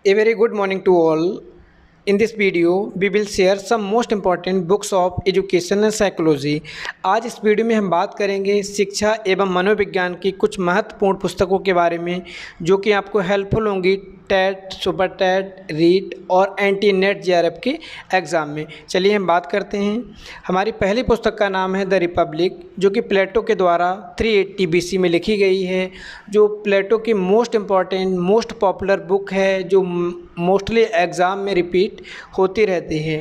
A very good morning to all. In this video, we will share some most important books of education and psychology. आज इस video में हम बात करेंगे शिक्षा एवं मनोविज्ञान की कुछ महत्वपूर्ण पुस्तकों के बारे में जो कि आपको हेल्पफुल होंगी टेट, सुपर टेट, रीट और एंटी नेट जेआरएफ के एग्ज़ाम में। चलिए हम बात करते हैं। हमारी पहली पुस्तक का नाम है द रिपब्लिक, जो कि प्लेटो के द्वारा 380 BC में लिखी गई है, जो प्लेटो की most important most popular book है, जो मोस्टली एग्ज़ाम में रिपीट होती रहती है।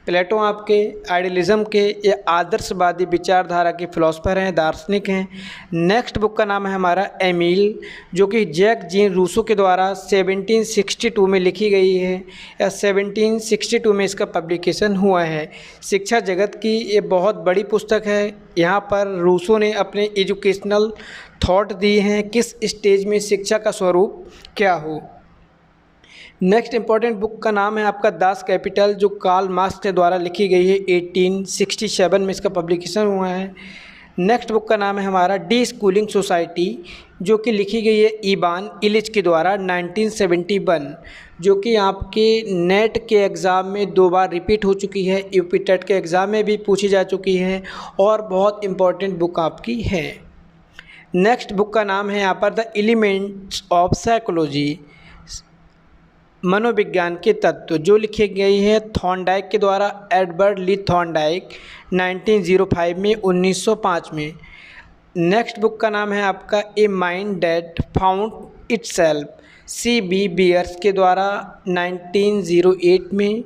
प्लेटो आपके आइडियलिज्म के या आदर्शवादी विचारधारा के फिलोसफर हैं, दार्शनिक हैं। नेक्स्ट बुक का नाम है हमारा एमिल, जो कि जैक जीन रूसो के द्वारा 1762 में लिखी गई है या 1762 में इसका पब्लिकेशन हुआ है। शिक्षा जगत की ये बहुत बड़ी पुस्तक है। यहाँ पर रूसो ने अपने एजुकेशनल थॉट दिए हैं, किस स्टेज में शिक्षा का स्वरूप क्या हो। नेक्स्ट इम्पॉर्टेंट बुक का नाम है आपका दास कैपिटल, जो कार्ल मार्क्स के द्वारा लिखी गई है। 1867 में इसका पब्लिकेशन हुआ है। नेक्स्ट बुक का नाम है हमारा डी स्कूलिंग सोसाइटी, जो कि लिखी गई है इवान इलिच के द्वारा 1971, जो कि आपके नेट के एग्ज़ाम में 2 बार रिपीट हो चुकी है, यूपी टेट के एग्ज़ाम में भी पूछी जा चुकी है और बहुत इम्पॉर्टेंट बुक आपकी है। नेक्स्ट बुक का नाम है यहाँ पर द एलिमेंट्स ऑफ साइकोलॉजी, मनोविज्ञान के तत्व, जो लिखी गई है थॉर्नडाइक के द्वारा, एडवर्ड ली थॉर्नडाइक 1905 में 1905 में। नेक्स्ट बुक का नाम है आपका a mind that found itself, C.B. Beers के द्वारा 1908 में।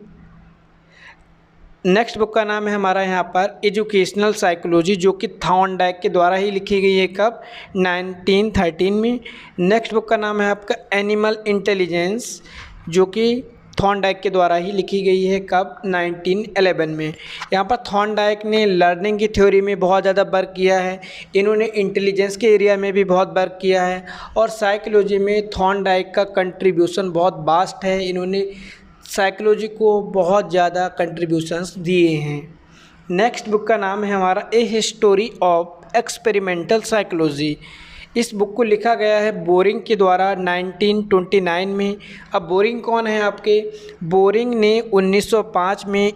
नेक्स्ट बुक का नाम है हमारा यहाँ पर एजुकेशनल साइकोलॉजी, जो कि थॉर्नडाइक के द्वारा ही लिखी गई है, कब 1913 में। नेक्स्ट बुक का नाम है आपका एनिमल इंटेलिजेंस, जो कि थॉर्नडाइक के द्वारा ही लिखी गई है, कब 1911 में। यहाँ पर थॉर्नडाइक ने लर्निंग की थ्योरी में बहुत ज़्यादा वर्क किया है, इन्होंने इंटेलिजेंस के एरिया में भी बहुत वर्क किया है और साइकोलॉजी में थॉर्नडाइक का कंट्रीब्यूशन बहुत वास्ट है। इन्होंने साइकोलॉजी को बहुत ज़्यादा कंट्रीब्यूशंस दिए हैं। नेक्स्ट बुक का नाम है हमारा ए हिस्टोरी ऑफ एक्सपेरिमेंटल साइकोलॉजी। इस बुक को लिखा गया है बोरिंग के द्वारा 1929 में। अब बोरिंग कौन है आपके? बोरिंग ने 1905 में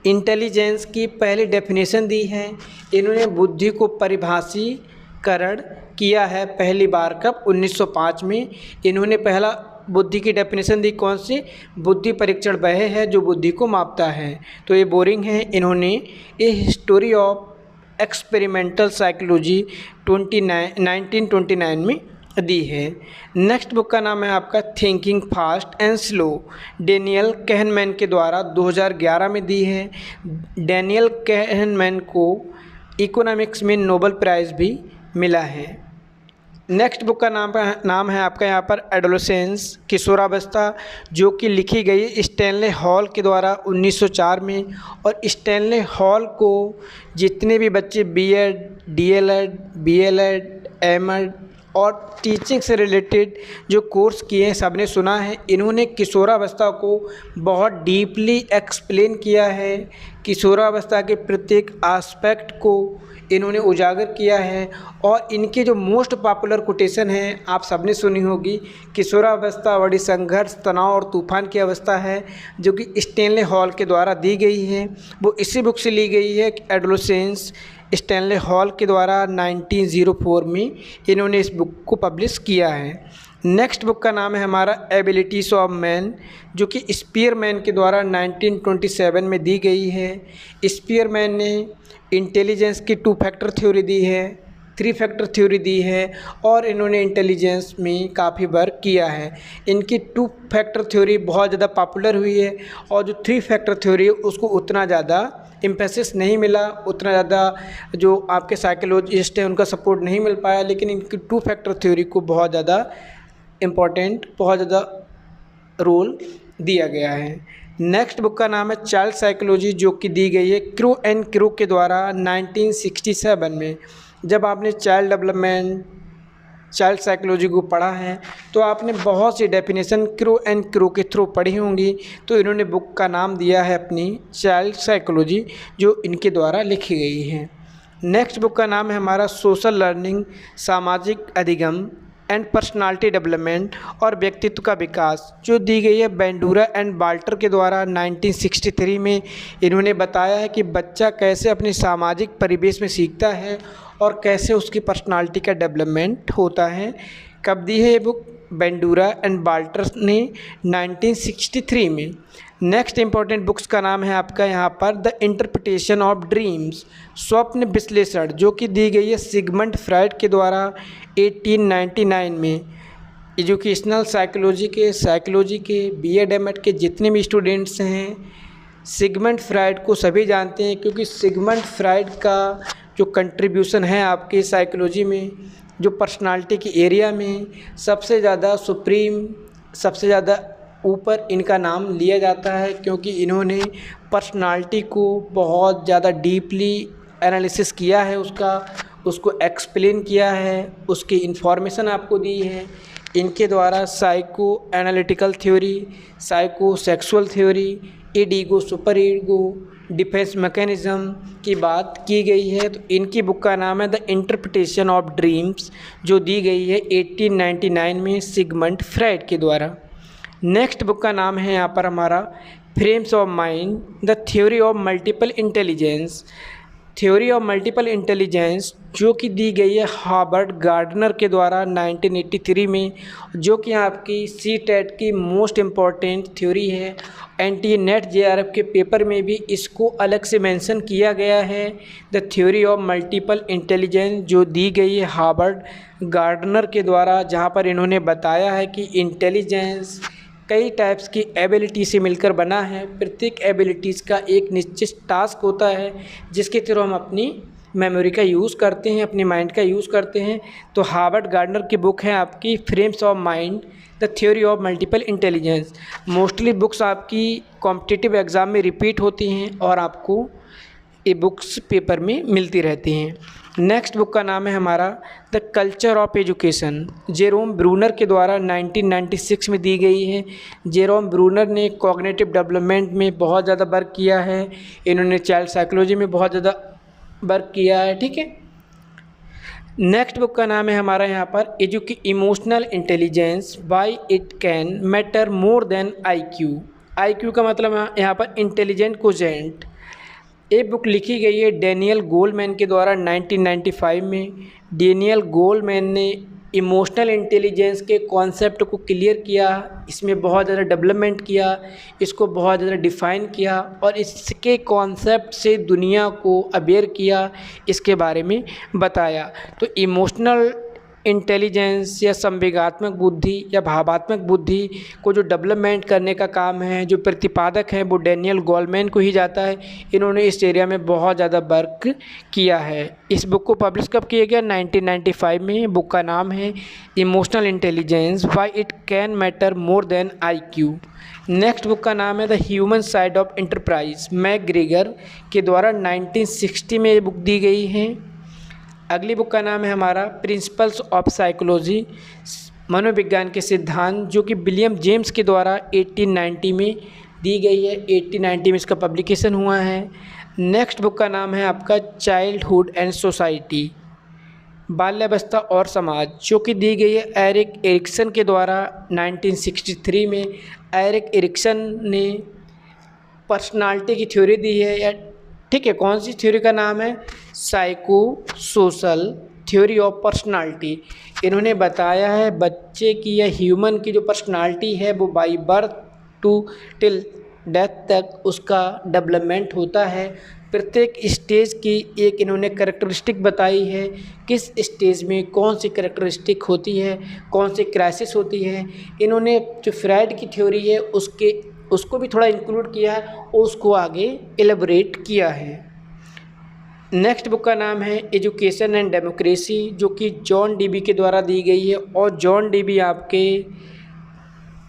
इंटेलिजेंस की पहली डेफिनेशन दी है। इन्होंने बुद्धि को परिभाषीकरण किया है पहली बार, कब 1905 में। इन्होंने पहला बुद्धि की डेफिनेशन दी, कौन सी? बुद्धि परीक्षण वह है जो बुद्धि को मापता है। तो ये बोरिंग है, इन्होंने ए हिस्टोरी ऑफ एक्सपेरिमेंटल साइकोलॉजी 1929 में दी है। नेक्स्ट बुक का नाम है आपका thinking fast and slow, Daniel Kahneman के द्वारा 2011 में दी है। डेनियल कहनमैन को इकोनॉमिक्स में नोबेल प्राइज़ भी मिला है। नेक्स्ट बुक का नाम है आपका यहाँ पर एडोलेसेंस, किशोरावस्था, जो कि लिखी गई स्टैनले हॉल के द्वारा 1904 में। और स्टैनले हॉल को जितने भी बच्चे बीएड, डीएलएड, बीएलएड, एमएड और टीचिंग से रिलेटेड जो कोर्स किए हैं सबने सुना है। इन्होंने किशोरावस्था को बहुत डीपली एक्सप्लेन किया है, किशोरावस्था के प्रत्येक एस्पेक्ट को इन्होंने उजागर किया है। और इनके जो मोस्ट पॉपुलर कोटेशन है आप सबने सुनी होगी, किशोरावस्था बड़ी संघर्ष, तनाव और तूफान की अवस्था है, जो कि स्टैनले हॉल के द्वारा दी गई है। वो इसी बुक से ली गई है, एडोलेसेंस, स्टैनले हॉल के द्वारा 1904 में इन्होंने इस बुक को पब्लिश किया है। नेक्स्ट बुक का नाम है हमारा एबिलिटीज़ ऑफ मैन, जो कि स्पीयरमैन के द्वारा 1927 में दी गई है। स्पीयरमैन ने इंटेलिजेंस की 2 फैक्टर थ्योरी दी है, 3 फैक्टर थ्योरी दी है और इन्होंने इंटेलिजेंस में काफ़ी वर्क किया है। इनकी 2 फैक्टर थ्योरी बहुत ज़्यादा पॉपुलर हुई है और जो 3 फैक्टर थ्योरी है उसको उतना ज़्यादा एम्फेसिस नहीं मिला, उतना ज़्यादा जो आपके साइकोलॉजिस्ट हैं उनका सपोर्ट नहीं मिल पाया, लेकिन इनकी 2 फैक्टर थ्योरी को बहुत ज़्यादा इम्पॉर्टेंट, बहुत ज़्यादा रोल दिया गया है। नेक्स्ट बुक का नाम है चाइल्ड साइकोलॉजी, जो कि दी गई है क्रू एंड क्रू के द्वारा 1967 में। जब आपने चाइल्ड डेवलपमेंट, चाइल्ड साइकोलॉजी को पढ़ा है तो आपने बहुत सी डेफिनेशन क्रू एंड क्रू के थ्रू पढ़ी होंगी, तो इन्होंने बुक का नाम दिया है अपनी चाइल्ड साइकोलॉजी, जो इनके द्वारा लिखी गई है। नेक्स्ट बुक का नाम है हमारा सोशल लर्निंग, सामाजिक अधिगम, एंड पर्सनालिटी डेवलपमेंट और व्यक्तित्व का विकास, जो दी गई है बेंडूरा एंड बाल्टर के द्वारा 1963 में। इन्होंने बताया है कि बच्चा कैसे अपने सामाजिक परिवेश में सीखता है और कैसे उसकी पर्सनालिटी का डेवलपमेंट होता है। कब दी है ये बुक? बेंडूरा एंड बाल्टर ने 1963 में। नेक्स्ट इंपॉर्टेंट बुक्स का नाम है आपका यहाँ पर द इंटरप्रिटेशन ऑफ ड्रीम्स, स्वप्न विश्लेषण, जो कि दी गई है सिगमंड फ्राइड के द्वारा 1899 में। एजुकेशनल साइकोलॉजी के बीएड एमएड के जितने भी स्टूडेंट्स हैं, सिगमंड फ्राइड को सभी जानते हैं, क्योंकि सिगमंड फ्राइड का जो कंट्रीब्यूशन है आपकी साइकोलॉजी में, जो पर्सनालिटी के एरिया में सबसे ज़्यादा सुप्रीम, सबसे ज़्यादा ऊपर इनका नाम लिया जाता है, क्योंकि इन्होंने पर्सनालिटी को बहुत ज़्यादा डीपली एनालिसिस किया है, उसको एक्सप्लेन किया है, उसकी इन्फॉर्मेशन आपको दी है। इनके द्वारा psycho analytical theory, psycho sexual theory, end ego super ego, defence mechanism की बात की गई है। तो इनकी बुक का नाम है द इंटरप्रिटेशन ऑफ ड्रीम्स, जो दी गई है 1899 में सिगमंड फ्राइड के द्वारा। नेक्स्ट बुक का नाम है यहाँ पर हमारा frames of mind, the theory of multiple intelligence, theory of multiple intelligence, जो कि दी गई है हार्वर्ड गार्डनर के द्वारा 1983 में, जो कि आपकी सीटेट की मोस्ट इम्पॉर्टेंट थ्योरी है। एनटीए नेट जेआरएफ के पेपर में भी इसको अलग से मेंशन किया गया है, the theory of multiple intelligence, जो दी गई है हार्वर्ड गार्डनर के द्वारा, जहाँ पर इन्होंने बताया है कि इंटेलिजेंस कई टाइप्स की एबिलिटी से मिलकर बना है। प्रत्येक एबिलिटीज़ का एक निश्चित टास्क होता है, जिसके थ्रू हम अपनी मेमोरी का यूज़ करते हैं, अपनी माइंड का यूज़ करते हैं। तो हार्वर्ड गार्डनर की बुक है आपकी frames of mind, the theory of multiple intelligence. Mostly books आपकी कॉम्पिटिटिव एग्ज़ाम में रिपीट होती हैं और आपको ये बुक्स पेपर में मिलती रहती हैं। नेक्स्ट बुक का नाम है हमारा the culture of education, Jerome Bruner के द्वारा 1996 में दी गई है। जेरोम ब्रूनर ने कॉग्निटिव डेवलपमेंट में बहुत ज़्यादा वर्क किया है, इन्होंने चाइल्ड साइकोलॉजी में बहुत ज़्यादा वर्क किया है, ठीक है। नेक्स्ट बुक का नाम है हमारा यहाँ पर emotional intelligence, why it can matter more than IQ। IQ का मतलब यहाँ पर इंटेलिजेंट कोजेंट। ये बुक लिखी गई है डैनियल गोलमैन के द्वारा 1995 में। डैनियल गोलमैन ने इमोशनल इंटेलिजेंस के कॉन्सेप्ट को क्लियर किया, इसमें बहुत ज़्यादा डेवलपमेंट किया, इसको बहुत ज़्यादा डिफ़ाइन किया और इसके कॉन्सेप्ट से दुनिया को अवेयर किया, इसके बारे में बताया। तो इमोशनल इंटेलिजेंस या संवेगात्मक बुद्धि या भावात्मक बुद्धि को जो डेवलपमेंट करने का काम है, जो प्रतिपादक है, वो डैनियल गोलमैन को ही जाता है। इन्होंने इस एरिया में बहुत ज़्यादा वर्क किया है। इस बुक को पब्लिश कब किया गया? 1995 में। बुक का नाम है emotional intelligence, why it can matter more than IQ। Next book का नाम है the human side of enterprise, McGregor के द्वारा 1960 में ये बुक दी गई है। अगली बुक का नाम है हमारा प्रिंसिपल्स ऑफ साइकोलॉजी, मनोविज्ञान के सिद्धांत, जो कि विलियम जेम्स के द्वारा 1890 में दी गई है। 1890 में इसका पब्लिकेशन हुआ है। नेक्स्ट बुक का नाम है आपका चाइल्डहुड एंड सोसाइटी, बाल्यावस्था और समाज, जो कि दी गई है एरिक एरिक्सन के द्वारा 1963 में। एरिक एरिक्सन ने पर्सनालिटी की थ्योरी दी है, या ठीक है, कौन सी थ्योरी का नाम है? Psycho social theory of personality. इन्होंने बताया है बच्चे की या ह्यूमन की जो पर्सनालिटी है वो by birth to till death तक उसका डेवलपमेंट होता है। प्रत्येक स्टेज की एक इन्होंने कैरेक्टरिस्टिक बताई है, किस स्टेज में कौन सी कैरेक्टरिस्टिक होती है, कौन सी क्राइसिस होती है। इन्होंने जो फ्राइड की थ्योरी है उसको भी थोड़ा इंक्लूड किया है और उसको आगे एलेबोरेट किया है। नेक्स्ट बुक का नाम है एजुकेशन एंड डेमोक्रेसी, जो कि जॉन डीबी के द्वारा दी गई है। और जॉन डीबी आपके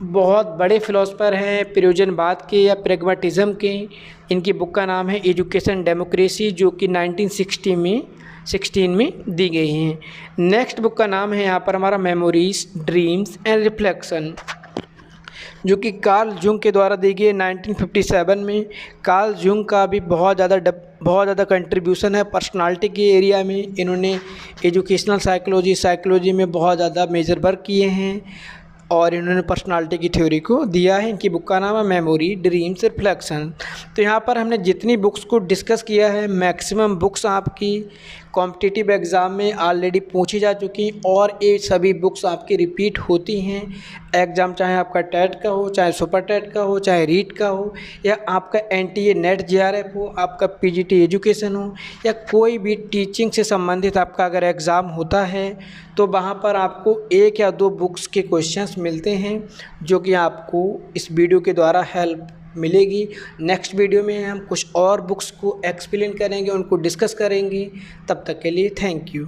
बहुत बड़े फिलोसफर हैं, प्रयोजनवाद के या प्रैग्मेटिज्म के। इनकी बुक का नाम है एजुकेशन डेमोक्रेसी, जो कि 1916 में दी गई हैं। नेक्स्ट बुक का नाम है यहाँ पर हमारा मेमोरीज, ड्रीम्स एंड रिफ्लेक्शन, जो कि कार्ल जुंग के द्वारा दी गई है 1957 में। कार्ल जुंग का भी बहुत ज़्यादा बहुत ज़्यादा कंट्रीब्यूशन है पर्सनालिटी के एरिया में। इन्होंने एजुकेशनल साइकोलॉजी में बहुत ज़्यादा मेजर वर्क किए हैं और इन्होंने पर्सनालिटी की थ्योरी को दिया है। इनकी बुक का नाम है मेमोरी, ड्रीम्स, रिफ्लेक्शन। तो यहाँ पर हमने जितनी बुक्स को डिस्कस किया है, मैक्सिमम बुक्स आपकी कॉम्पिटिटिव एग्ज़ाम में ऑलरेडी पूछी जा चुकी हैं और ये सभी बुक्स आपकी रिपीट होती हैं। एग्ज़ाम चाहे आपका टेट का हो, चाहे सुपर टेट का हो, चाहे रीट का हो, या आपका एनटीए नेट जेआरएफ हो, आपका पीजीटी एजुकेशन हो, या कोई भी टीचिंग से संबंधित आपका अगर एग्ज़ाम होता है तो वहाँ पर आपको 1 या 2 बुक्स के क्वेश्चंस मिलते हैं जो कि आपको इस वीडियो के द्वारा हेल्प मिलेगी। नेक्स्ट वीडियो में हम कुछ और बुक्स को एक्सप्लेन करेंगे, उनको डिस्कस करेंगे। तब तक के लिए थैंक यू।